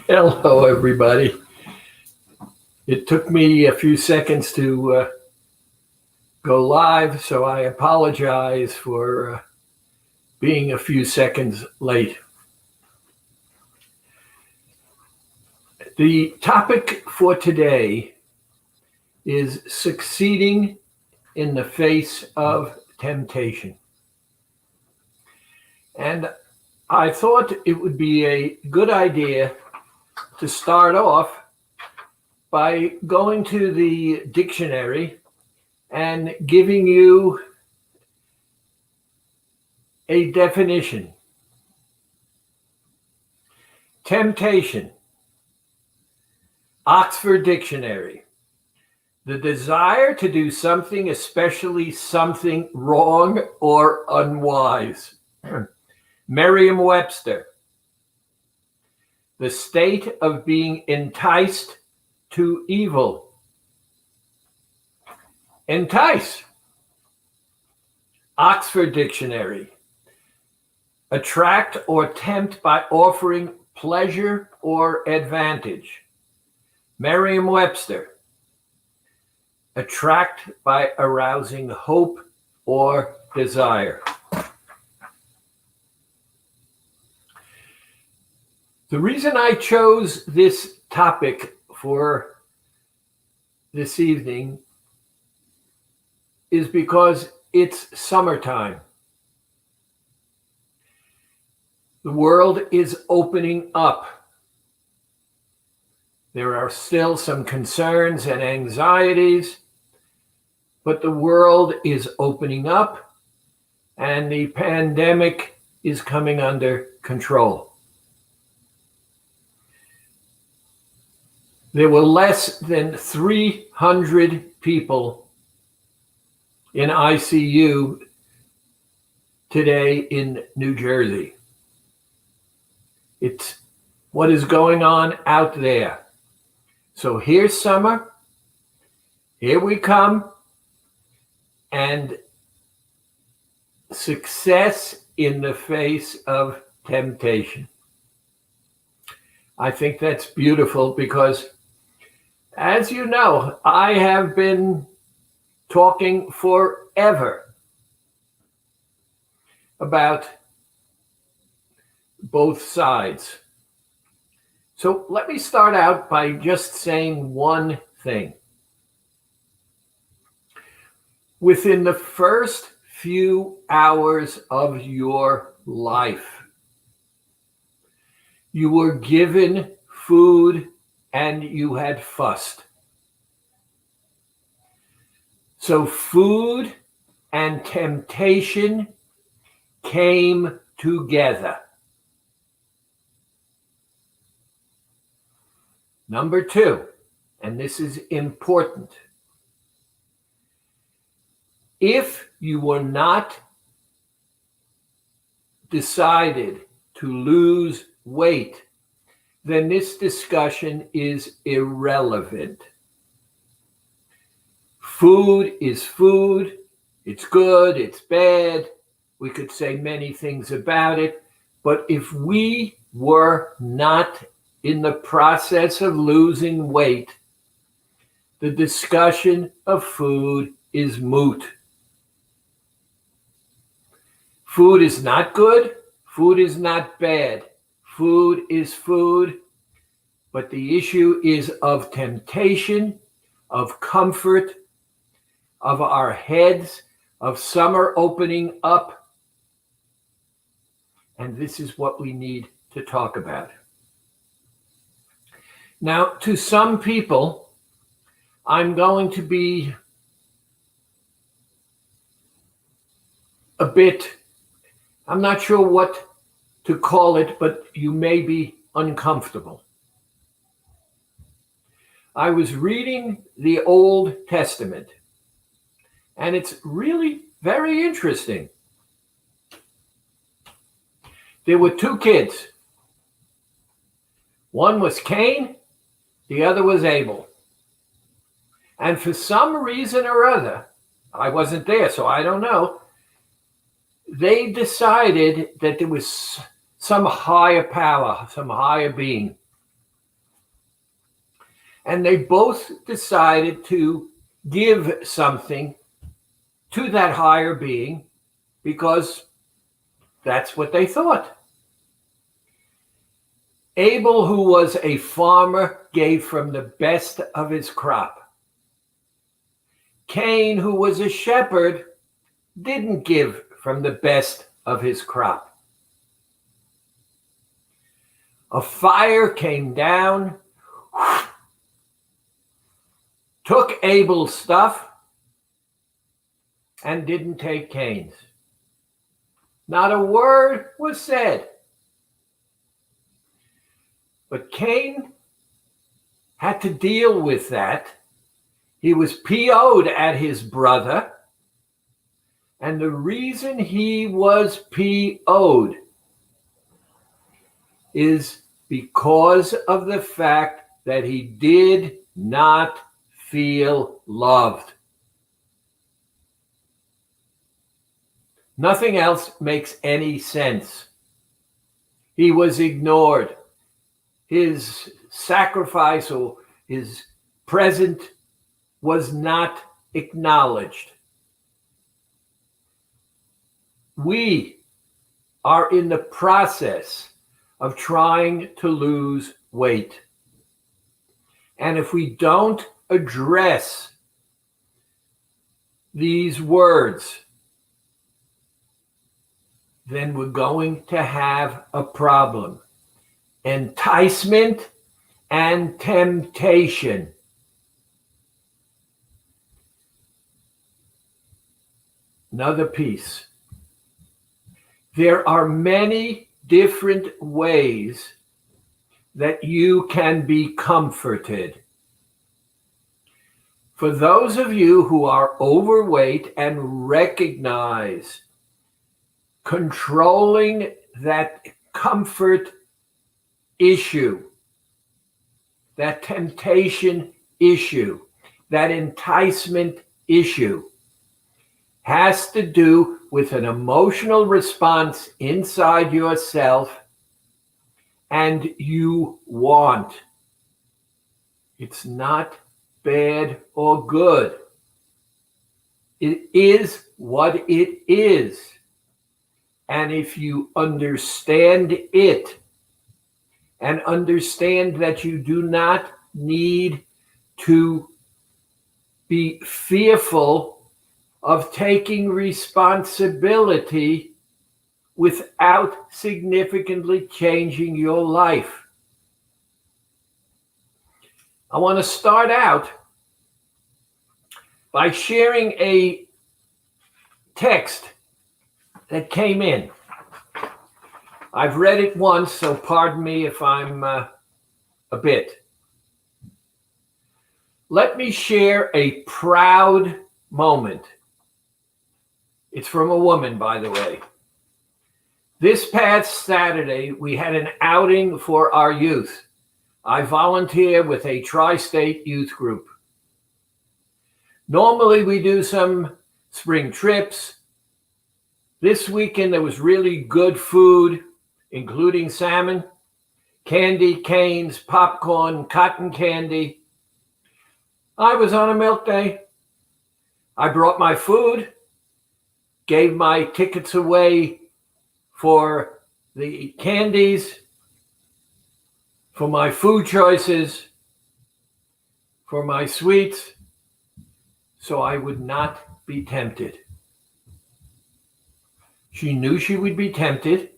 Hello, everybody. It took me a few seconds to go live, so I apologize for being a few seconds late. The topic for today is succeeding in the face of temptation. And I thought it would be a good idea to start off by going to the dictionary and giving you a definition. Temptation, Oxford Dictionary, the desire to do something, especially something wrong or unwise. Merriam-Webster, the state of being enticed to evil. Entice, Oxford Dictionary, attract or tempt by offering pleasure or advantage. Merriam-Webster, attract by arousing hope or desire. The reason I chose this topic for this evening is because it's summertime. The world is opening up. There are still some concerns and anxieties, but the world is opening up and the pandemic is coming under control. There were less than 300 people in ICU today in New Jersey. It's what is going on out there. So here's summer, here we come, and success in the face of temptation. I think that's beautiful because, as you know, I have been talking forever about both sides. So let me start out by just saying one thing. Within the first few hours of your life, you were given food and you had fussed. So food and temptation came together. Number two, and this is important, if you were not decided to lose weight, then this discussion is irrelevant. Food is food. It's good, it's bad. We could say many things about it. But if we were not in the process of losing weight, the discussion of food is moot. Food is not good. Food is not bad. Food is food. But the issue is of temptation, of comfort, of our heads, of summer opening up. And this is what we need to talk about. Now, to some people, I'm going to be a bit, I'm not sure what to call it, but you may be uncomfortable. I was reading the Old Testament, and it's really very interesting. There were two kids. One was Cain, the other was Abel. And for some reason or other, I wasn't there, so I don't know, they decided that there was some higher power, some higher being. And they both decided to give something to that higher being because that's what they thought. Abel, who was a farmer, gave from the best of his crop. Cain, who was a shepherd, didn't give from the best of his crop. A fire came down, took Abel's stuff, and didn't take Cain's. Not a word was said. But Cain had to deal with that. He was PO'd at his brother. And the reason he was PO'd is because of the fact that he did not feel loved. Nothing else makes any sense. He was ignored. His sacrifice or his present was not acknowledged. We are in the process of trying to lose weight. And if we don't address these words, then we're going to have a problem. Enticement and temptation. Another piece. There are many different ways that you can be comforted. For those of you who are overweight and recognize controlling that comfort issue, that temptation issue, that enticement issue, has to do with an emotional response inside yourself, and you want. It's not bad or good. It is what it is. And if you understand it, and understand that you do not need to be fearful of taking responsibility without significantly changing your life. I want to start out by sharing a text that came in. I've read it once, so pardon me if I'm a bit. Let me share a proud moment. It's from a woman, by the way. This past Saturday, we had an outing for our youth. I volunteer with a tri-state youth group. Normally, we do some spring trips. This weekend, there was really good food, including salmon, candy canes, popcorn, cotton candy. I was on a milk day. I brought my food, gave my tickets away for the candies, for my food choices, for my sweets, so I would not be tempted. She knew she would be tempted.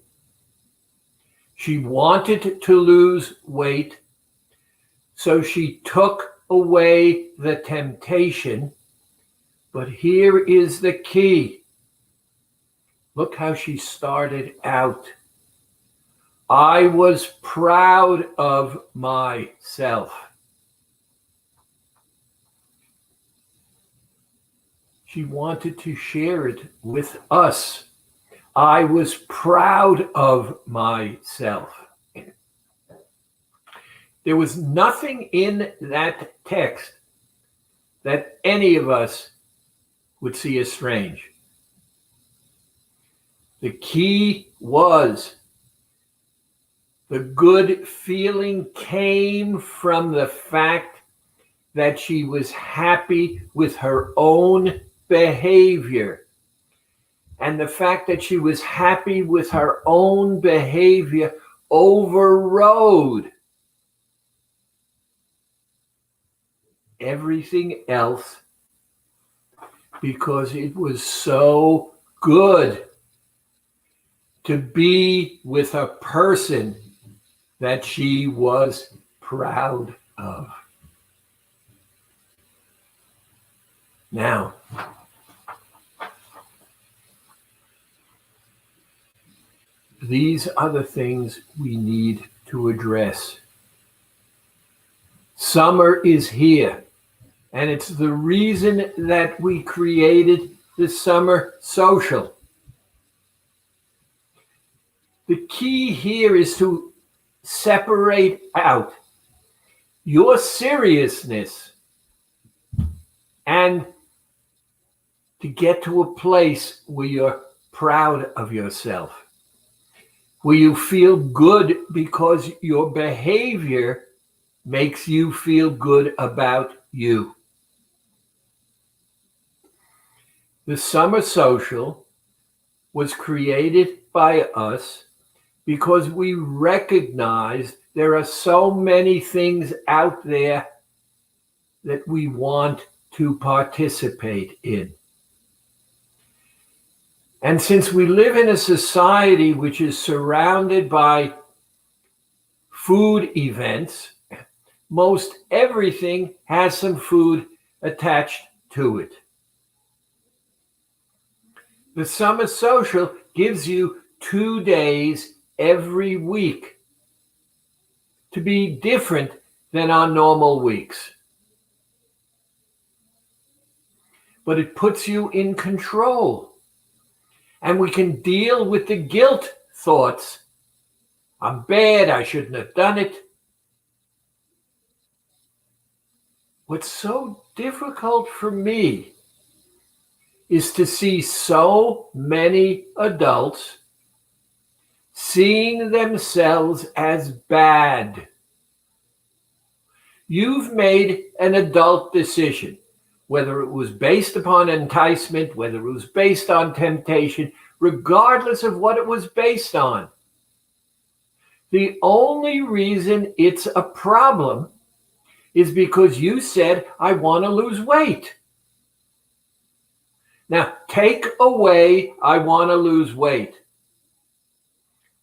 She wanted to lose weight, so she took away the temptation. But here is the key. Look how she started out. I was proud of myself. She wanted to share it with us. I was proud of myself. There was nothing in that text that any of us would see as strange. The key was The good feeling came from the fact that she was happy with her own behavior. And the fact that she was happy with her own behavior overrode everything else because it was so good to be with a person that she was proud of. Now, these are the things we need to address. Summer is here, and it's the reason that we created the summer social. The key here is to separate out your seriousness and to get to a place where you're proud of yourself, where you feel good because your behavior makes you feel good about you. The summer social was created by us because we recognize there are so many things out there that we want to participate in. And since we live in a society which is surrounded by food events, most everything has some food attached to it. The summer social gives you 2 days every week to be different than our normal weeks. But it puts you in control. And we can deal with the guilt thoughts. I'm bad, I shouldn't have done it. What's so difficult for me is to see so many adults seeing themselves as bad. You've made an adult decision, whether it was based upon enticement, whether it was based on temptation, regardless of what it was based on. The only reason it's a problem is because you said, I want to lose weight. Now, take away, I want to lose weight.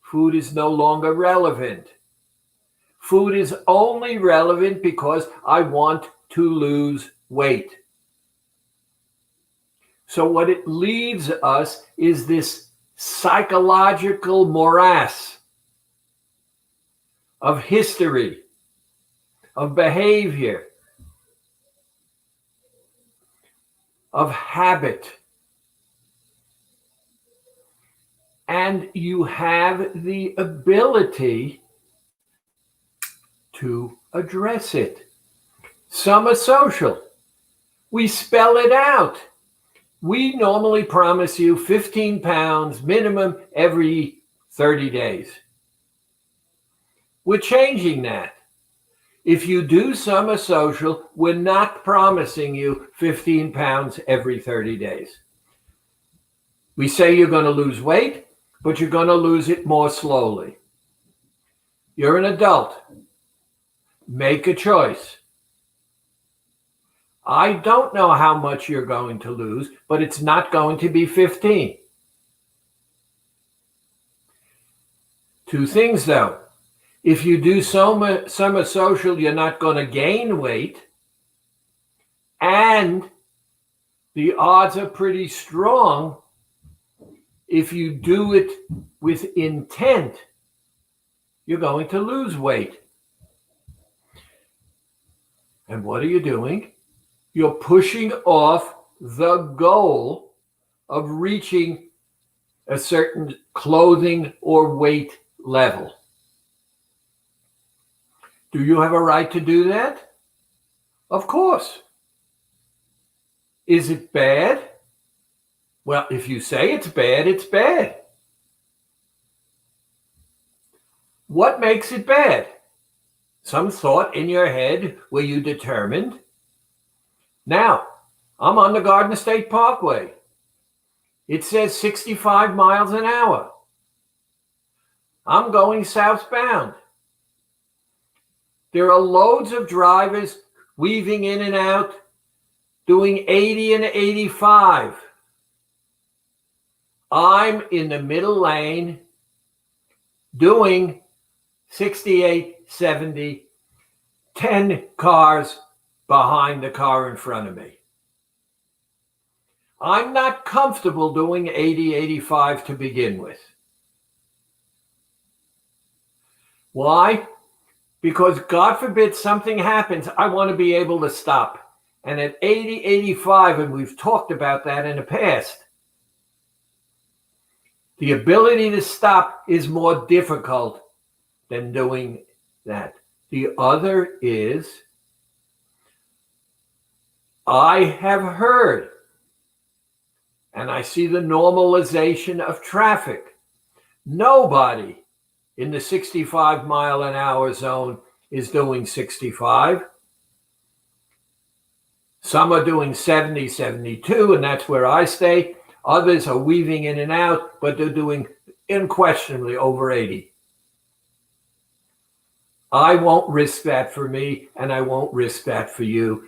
Food is no longer relevant. Food is only relevant because I want to lose weight. So what it leaves us is this psychological morass of history, of behavior, of habit. And you have the ability to address it. Summer social, we spell it out. We normally promise you 15 pounds minimum every 30 days. We're changing that. If you do summer social, we're not promising you 15 pounds every 30 days. We say you're going to lose weight, but you're going to lose it more slowly. You're an adult. Make a choice. I don't know how much you're going to lose, but it's not going to be 15. 2 things though. If you do summer social, you're not going to gain weight. And the odds are pretty strong if you do it with intent, you're going to lose weight. And what are you doing? You're pushing off the goal of reaching a certain clothing or weight level. Do you have a right to do that? Of course. Is it bad? Well, if you say it's bad, it's bad. What makes it bad? Some thought in your head where you determined. Now, I'm on the Garden State Parkway. It says 65 miles an hour. I'm going southbound. There are loads of drivers weaving in and out, doing 80 and 85. I'm in the middle lane doing 68, 70, 10 cars behind the car in front of me. I'm not comfortable doing 80, 85 to begin with. Why? Because God forbid something happens, I want to be able to stop. And at 80, 85, and we've talked about that in the past, the ability to stop is more difficult than doing that. The other is, I have heard, and I see the normalization of traffic. Nobody in the 65 mile an hour zone is doing 65. Some are doing 70, 72, and that's where I stay. Others are weaving in and out, but they're doing unquestionably over 80. I won't risk that for me, and I won't risk that for you.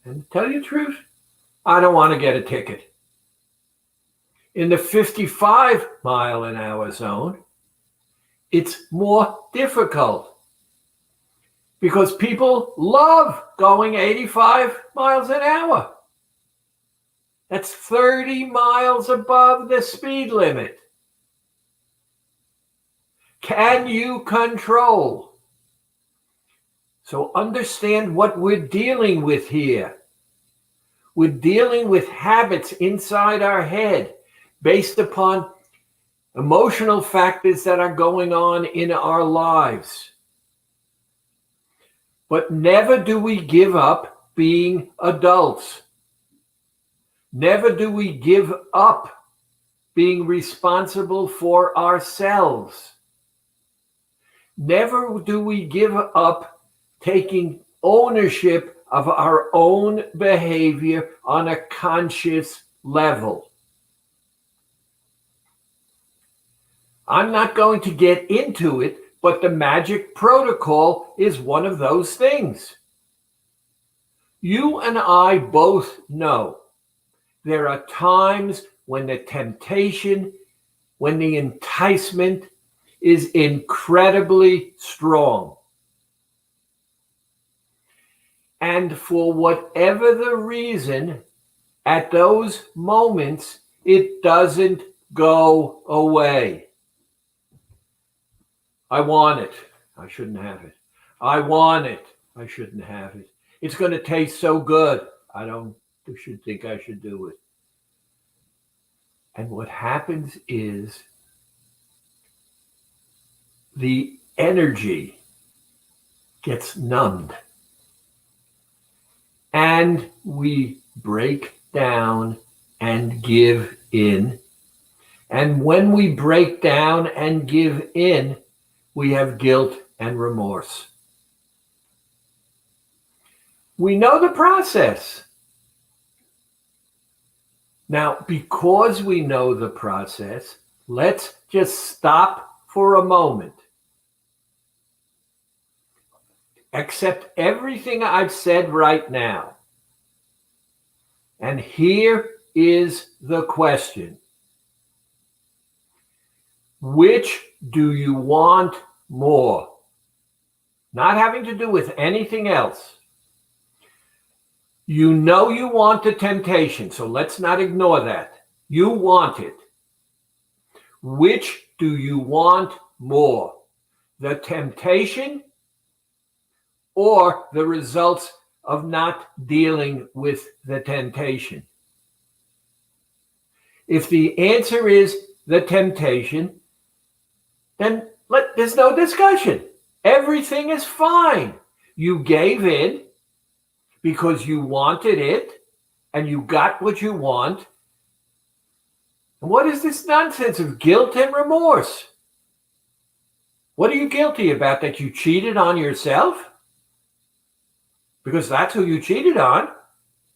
And to tell you the truth, I don't want to get a ticket. In the 55 mile an hour zone, it's more difficult because people love going 85 miles an hour. That's 30 miles above the speed limit. Can you control? So understand what we're dealing with here. We're dealing with habits inside our head based upon emotional factors that are going on in our lives. But never do we give up being adults. Never do we give up being responsible for ourselves. Never do we give up taking ownership of our own behavior on a conscious level. I'm not going to get into it, but the magic protocol is one of those things. You and I both know there are times when the temptation, when the enticement is incredibly strong. And for whatever the reason, at those moments, it doesn't go away. I want it. I shouldn't have it. I want it. I shouldn't have it. It's going to taste so good. I should think I should do it. And what happens is the energy gets numbed. And we break down and give in. And when we break down and give in, we have guilt and remorse. We know the process. Now, because we know the process, let's just stop for a moment. Accept everything I've said right now. And here is the question. Which do you want more? Not having to do with anything else. You know you want the temptation, so let's not ignore that. You want it. Which do you want more? The temptation or the results of not dealing with the temptation? If the answer is the temptation, then there's no discussion. Everything is fine. You gave in because you wanted it and you got what you want. And what is this nonsense of guilt and remorse? What are you guilty about? That you cheated on yourself? Because that's who you cheated on.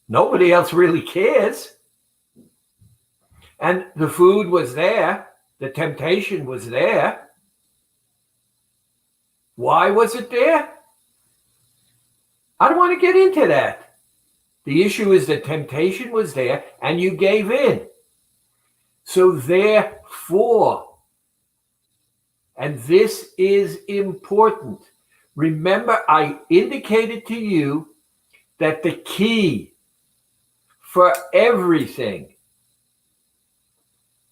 Nobody else really cares. And the food was there. The temptation was there. Why was it there? I don't want to get into that. The issue is the temptation was there and you gave in. So therefore, and this is important, remember I indicated to you that the key for everything,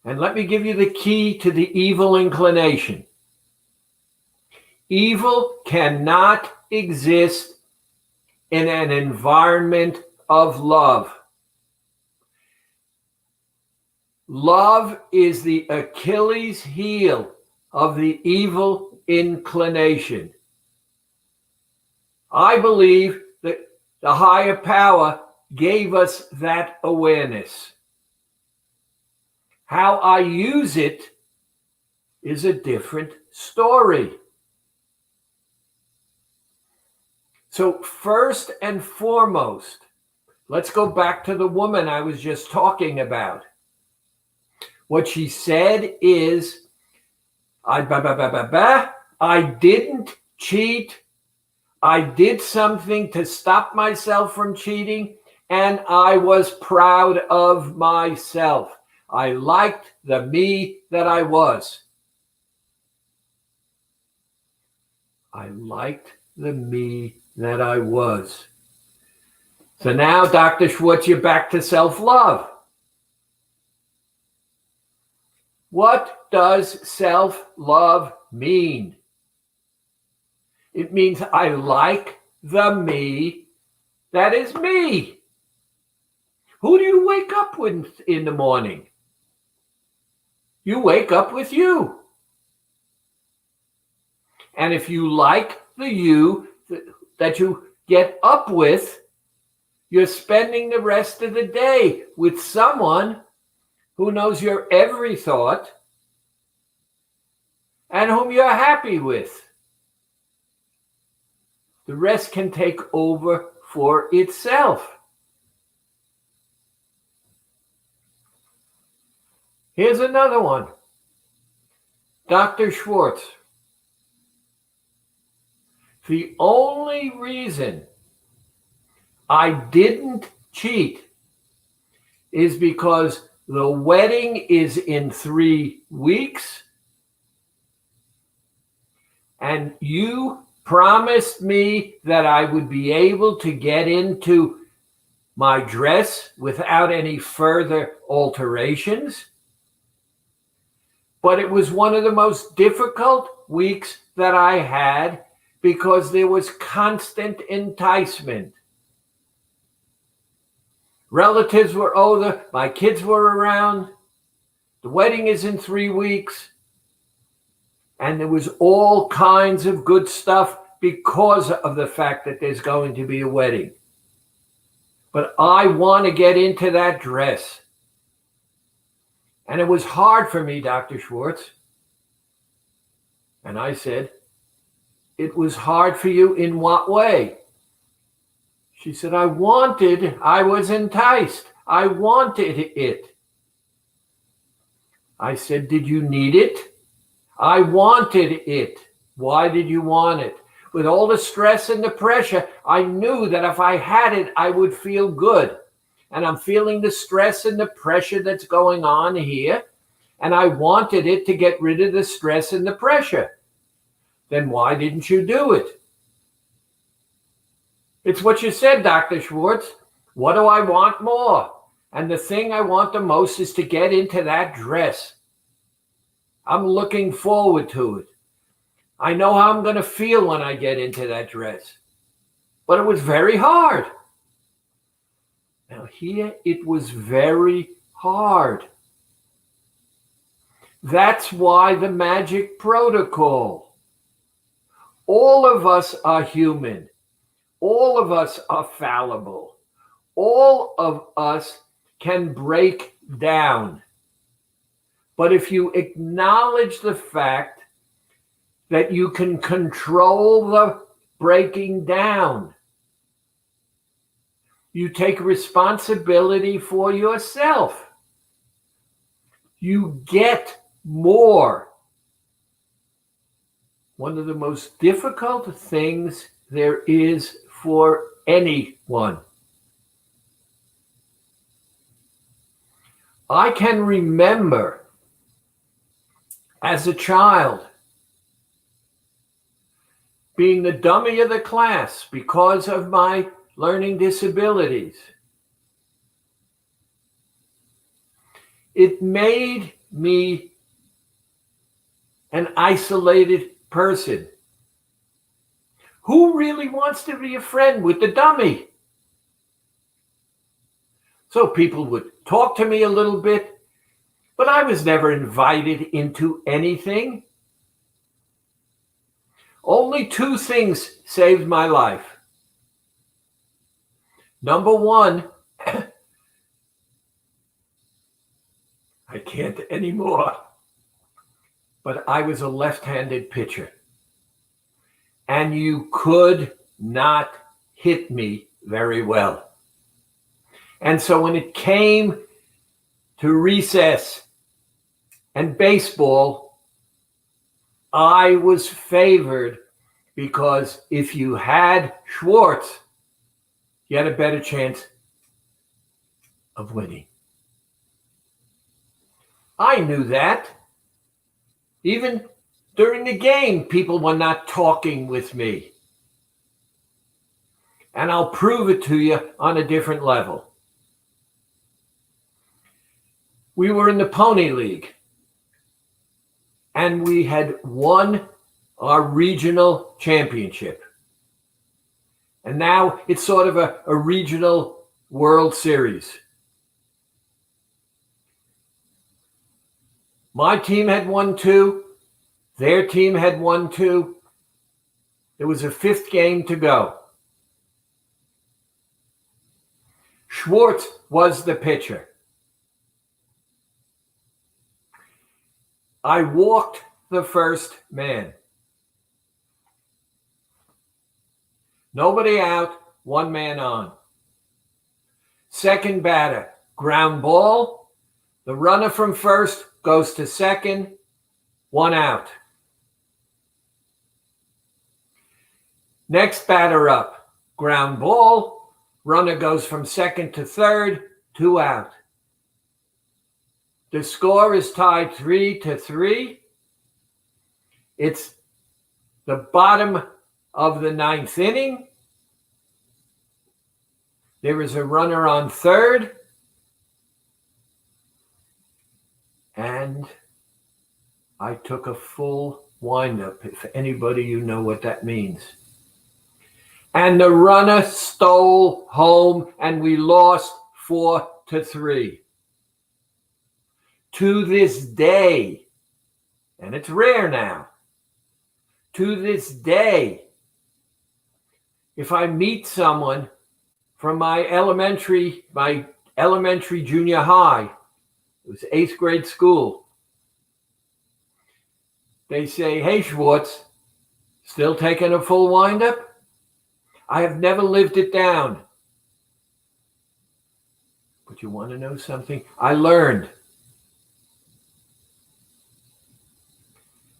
and let me give you the key to the evil inclination. Evil cannot exist in an environment of love. Love is the Achilles heel of the evil inclination. I believe that the higher power gave us that awareness. How I use it is a different story. So first and foremost, let's go back to the woman I was just talking about. What she said is, I didn't cheat. I did something to stop myself from cheating, and I was proud of myself. I liked the me that I was. I liked the me that I was. So now, Dr. Schwartz, you're back to self-love. What does self-love mean? It means I like the me that is me. Who do you wake up with in the morning? You wake up with you. And if you like the you that you get up with, you're spending the rest of the day with someone who knows your every thought and whom you're happy with. The rest can take over for itself. Here's another one. Dr. Schwartz. The only reason I didn't cheat is because the wedding is in 3 weeks and you promised me that I would be able to get into my dress without any further alterations. But it was one of the most difficult weeks that I had because there was constant enticement. Relatives were older, my kids were around, the wedding is in 3 weeks, and there was all kinds of good stuff because of the fact that there's going to be a wedding. But I want to get into that dress. And it was hard for me, Dr. Schwartz. And I said, it was hard for you in what way? She said, I was enticed. I wanted it. I said, did you need it? I wanted it. Why did you want it? With all the stress and the pressure, I knew that if I had it, I would feel good. And I'm feeling the stress and the pressure that's going on here. And I wanted it to get rid of the stress and the pressure. Then why didn't you do it? It's what you said, Dr. Schwartz. What do I want more? And the thing I want the most is to get into that dress. I'm looking forward to it. I know how I'm going to feel when I get into that dress. But it was very hard. Now here it was very hard. That's why the magic protocol. All of us are human. All of us are fallible. All of us can break down. But if you acknowledge the fact that you can control the breaking down. You take responsibility for yourself. You get more. One of the most difficult things there is for anyone. I can remember as a child being the dummy of the class because of my learning disabilities. It made me an isolated person. Who really wants to be a friend with the dummy? So people would talk to me a little bit, but I was never invited into anything. Only two things saved my life. Number one, I can't anymore, but I was a left-handed pitcher. And you could not hit me very well. And so when it came to recess and baseball, I was favored because if you had Schwartz, you had a better chance of winning. I knew that. Even during the game, people were not talking with me. And I'll prove it to you on a different level. We were in the Pony League, and we had won our regional championship. And now it's sort of a regional World Series. My team had won 2. Their team had won 2. There was a 5th game to go. Schwartz was the pitcher. I walked the first man. Nobody out, 1 man on. Second batter, ground ball. The runner from first goes to second, 1 out. Next batter up, ground ball. Runner goes from second to third, 2 out. The score is tied 3-3. It's the bottom of the 9th inning. There is a runner on third. And I took a full windup, if anybody you know what that means. And the runner stole home, and we lost 4-3. To this day, and it's rare now, to this day, if I meet someone from my elementary junior high, it was 8th grade school, they say, "Hey, Schwartz, still taking a full windup?" I have never lived it down. But you want to know something? I learned.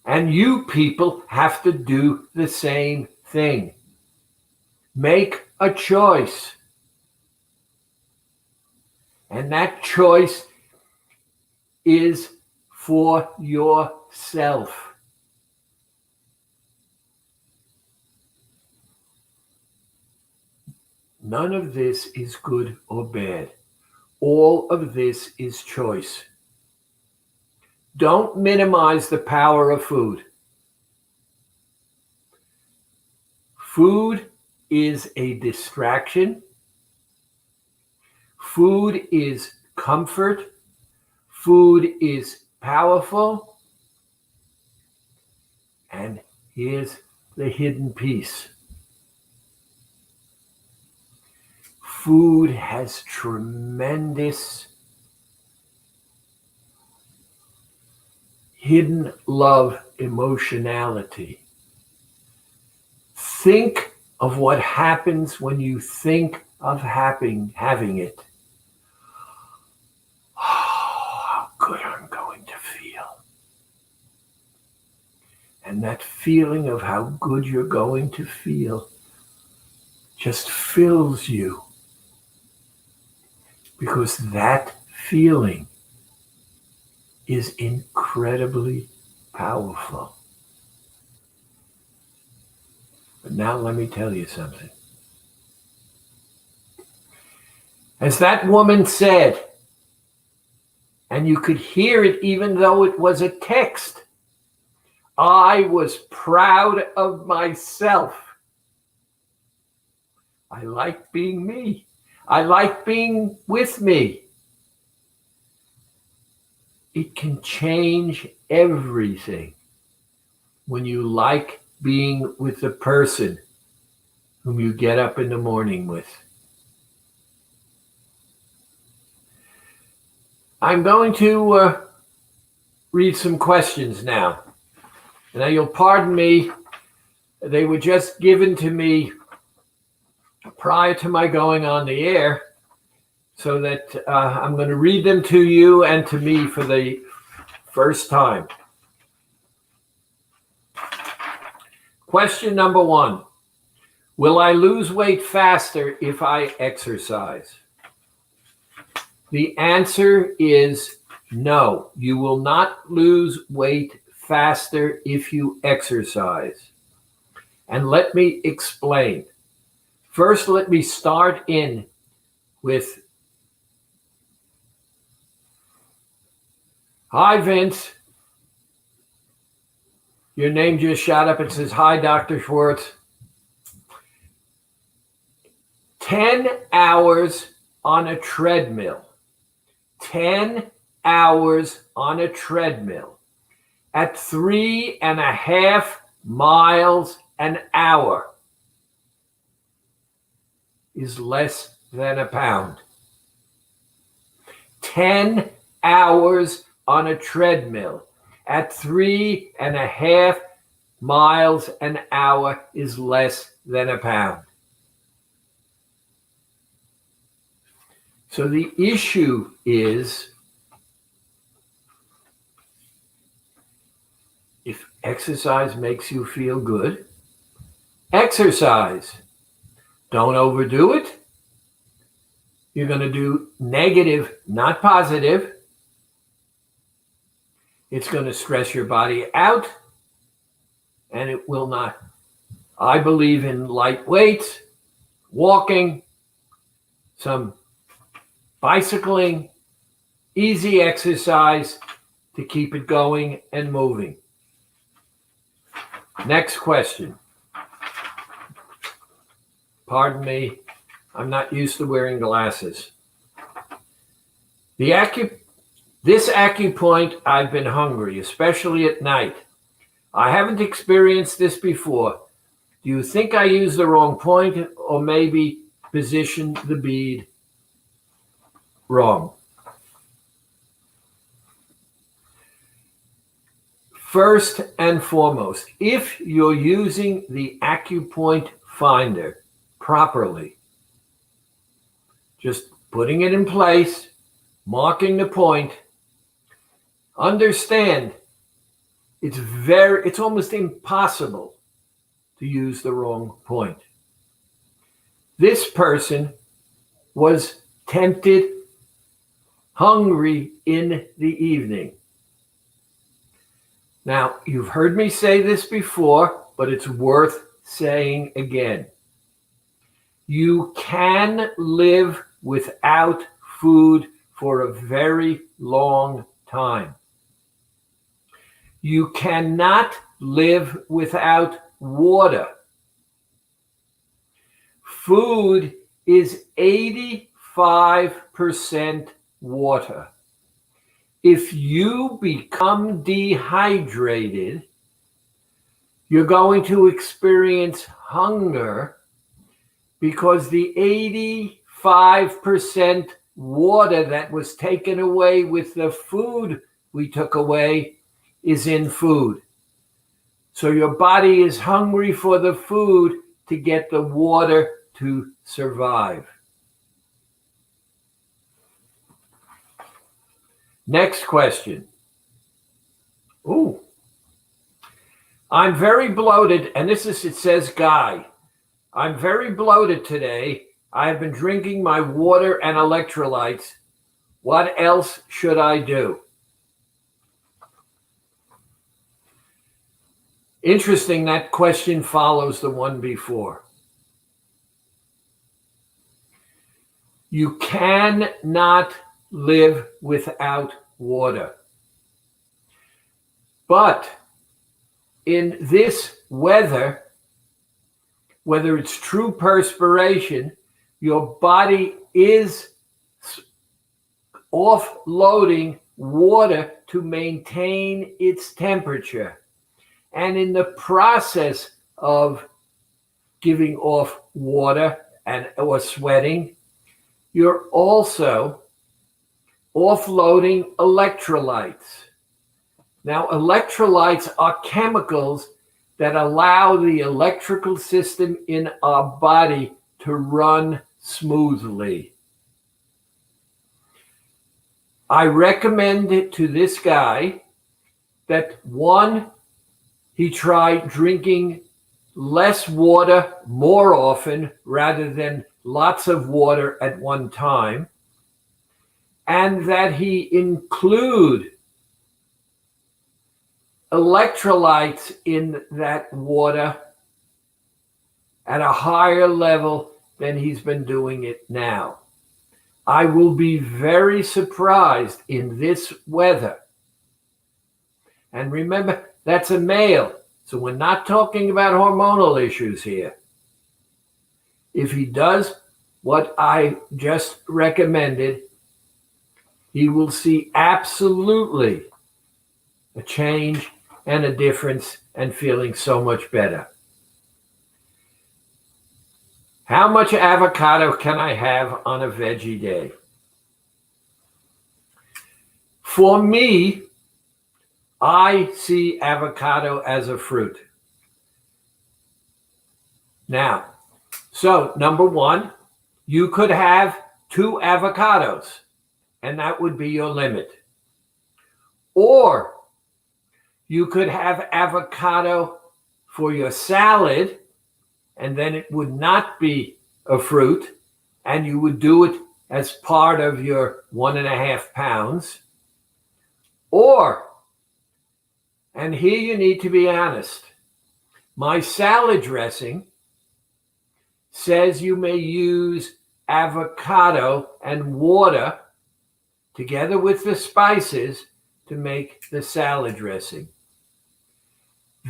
And you people have to do the same thing. Make a choice. And that choice is for yourself. None of this is good or bad. All of this is choice. Don't minimize the power of food. Food is a distraction. Food is comfort. Food is powerful. And here's the hidden piece. Food has tremendous hidden love emotionality. Think of what happens when you think of having it. Oh, how good I'm going to feel. And that feeling of how good you're going to feel just fills you, because that feeling is incredibly powerful. But now let me tell you something. As that woman said, and you could hear it even though it was a text, I was proud of myself. I like being me. I like being with me. It can change everything when you like being with the person whom you get up in the morning with. I'm going to read some questions now. Now you'll pardon me, they were just given to me prior to my going on the air, so that I'm going to read them to you and to me for the first time. Question number 1. Will I lose weight faster if I exercise? The answer is no. You will not lose weight faster if you exercise. And let me explain. First, let me start in with, hi, Vince. Your name just shot up. It says, hi, Dr. Schwartz. 10 hours on a treadmill. 10 hours on a treadmill at 3.5 miles an hour is less than a pound. 10 hours on a treadmill at 3.5 miles an hour is less than a pound. So the issue is, if exercise makes you feel good, exercise. Don't overdo it. You're going to do negative, not positive. It's going to stress your body out, and it will not. I believe in light weights, walking, some bicycling, easy exercise to keep it going and moving. Next question. Pardon me, I'm not used to wearing glasses. This acupoint, I've been hungry, especially at night. I haven't experienced this before. Do you think I used the wrong point, or maybe positioned the bead wrong? First and foremost, if you're using the acupoint finder properly, just putting it in place, marking the point, understand it's almost impossible to use the wrong point. This person was tempted, hungry in the evening. Now, you've heard me say this before, but it's worth saying again. You can live without food for a very long time. You cannot live without water. Food is 85% water. If you become dehydrated, you're going to experience hunger, because the 85% water that was taken away with the food we took away is in food. So your body is hungry for the food to get the water to survive. Next question. Ooh. I'm very bloated, and it says Guy. I'm very bloated today. I have been drinking my water and electrolytes. What else should I do? Interesting, that question follows the one before. You cannot live without water. But in this weather, whether it's true perspiration, your body is offloading water to maintain its temperature. And in the process of giving off water or sweating, you're also offloading electrolytes. Now, electrolytes are chemicals that allow the electrical system in our body to run smoothly. I recommend it to this guy that one, he try drinking less water more often rather than lots of water at one time, and that he include electrolytes in that water at a higher level than he's been doing it now. I will be very surprised in this weather. And remember, that's a male, so we're not talking about hormonal issues here. If he does what I just recommended, he will see absolutely a change and a difference and feeling so much better. How much avocado can I have on a veggie day? For me, I see avocado as a fruit. Now, so number one, you could have 2 avocados, and that would be your limit. Or you could have avocado for your salad, and then it would not be a fruit, and you would do it as part of your 1.5 pounds. Or, and here you need to be honest, my salad dressing says you may use avocado and water together with the spices to make the salad dressing.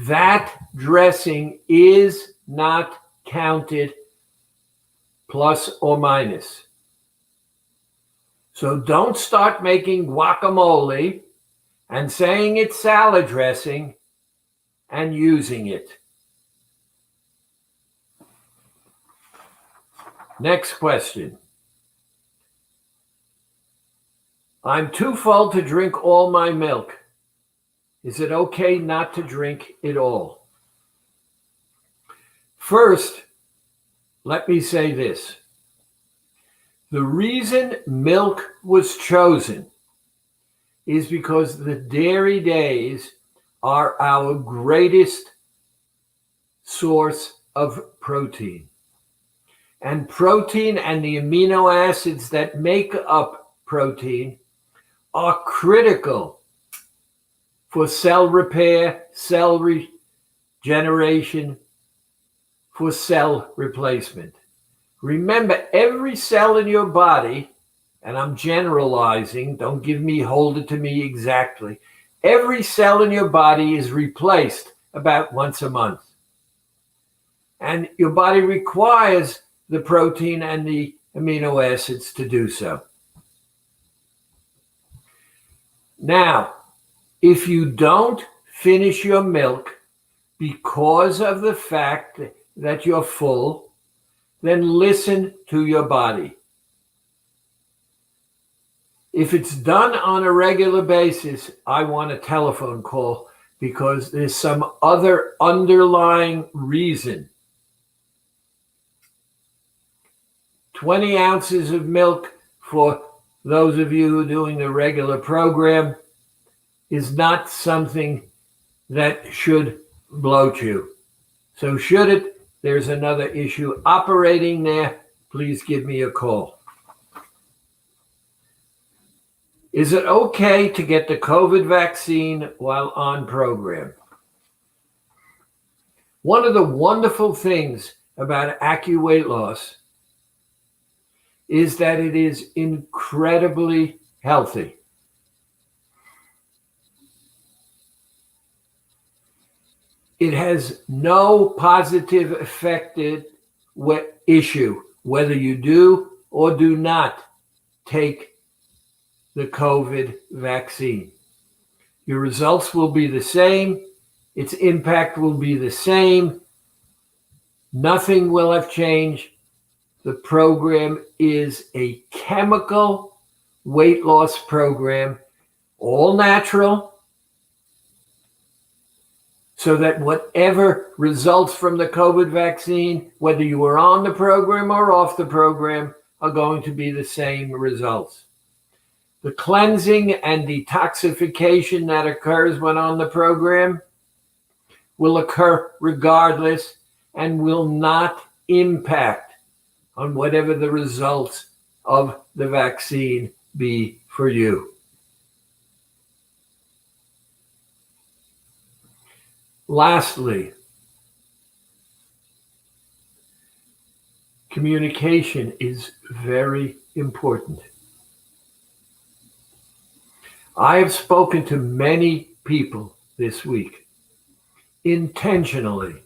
That dressing is not counted plus or minus. So don't start making guacamole and saying it's salad dressing and using it. Next question. I'm too full to drink all my milk. Is it okay not to drink it all? First, let me say this. The reason milk was chosen is because the dairy days are our greatest source of protein. And protein and the amino acids that make up protein are critical for cell repair, cell regeneration, for cell replacement. Remember, every cell in your body, and I'm generalizing, don't hold it to me exactly, every cell in your body is replaced about once a month. And your body requires the protein and the amino acids to do so. Now, if you don't finish your milk because of the fact that you're full, then listen to your body. If it's done on a regular basis, I want a telephone call because there's some other underlying reason. 20 ounces of milk for those of you who are doing the regular program is not something that should bloat you. So should it, there's another issue operating there, please give me a call. Is it okay to get the COVID vaccine while on program? One of the wonderful things about AccuWeight Loss is that it is incredibly healthy. It has no positive affected issue, whether you do or do not take the COVID vaccine. Your results will be the same. Its impact will be the same. Nothing will have changed. The program is a chemical weight loss program, all natural, so that whatever results from the COVID vaccine, whether you were on the program or off the program, are going to be the same results. The cleansing and detoxification that occurs when on the program will occur regardless and will not impact on whatever the results of the vaccine be for you. Lastly, communication is very important. I have spoken to many people this week, intentionally,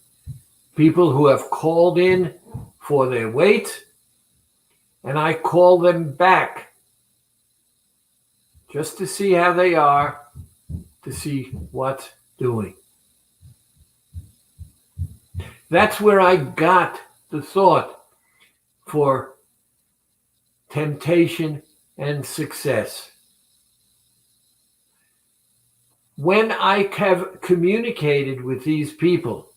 people who have called in for their weight, and I call them back just to see how they are, to see what's doing. That's where I got the thought for temptation and success. When I have communicated with these people,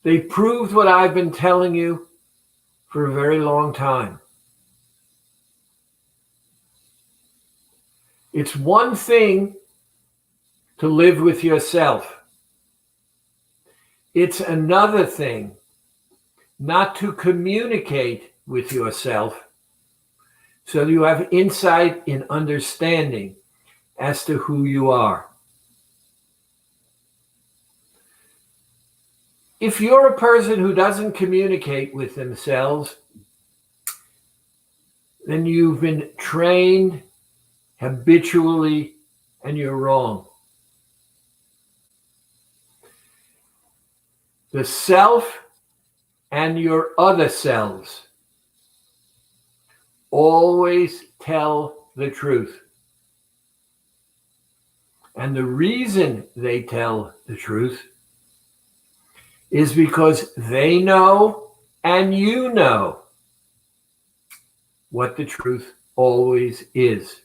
they proved what I've been telling you for a very long time. It's one thing to live with yourself. It's another thing not to communicate with yourself so you have insight and understanding as to who you are. If you're a person who doesn't communicate with themselves, then you've been trained habitually and you're wrong. The self and your other selves always tell the truth. And the reason they tell the truth is because they know and you know what the truth always is.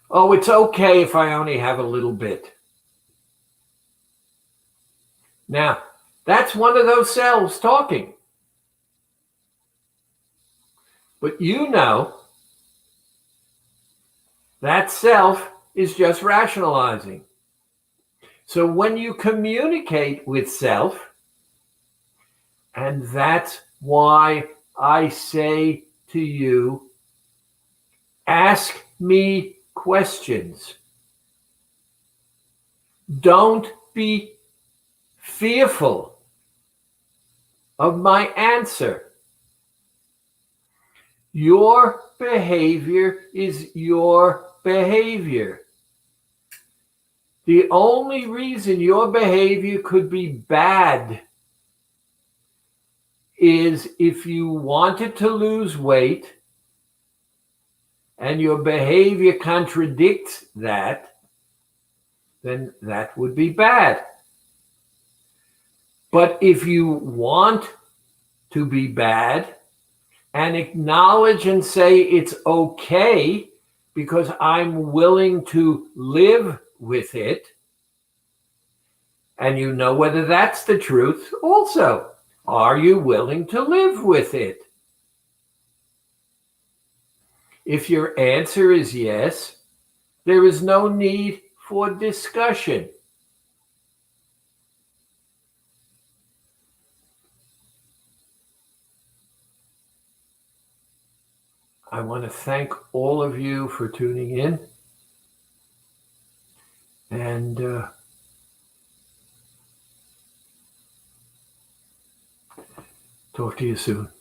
Oh, it's okay if I only have a little bit. Now, that's one of those selves talking. But you know that self is just rationalizing. So when you communicate with self, and that's why I say to you, ask me questions. Don't be fearful of my answer. Your behavior is your behavior. The only reason your behavior could be bad is if you wanted to lose weight and your behavior contradicts that, then that would be bad. But if you want to be bad and acknowledge and say it's okay because I'm willing to live with it. And you know whether that's the truth also. Are you willing to live with it? If your answer is yes, there is no need for discussion. I want to thank all of you for tuning in. And talk to you soon.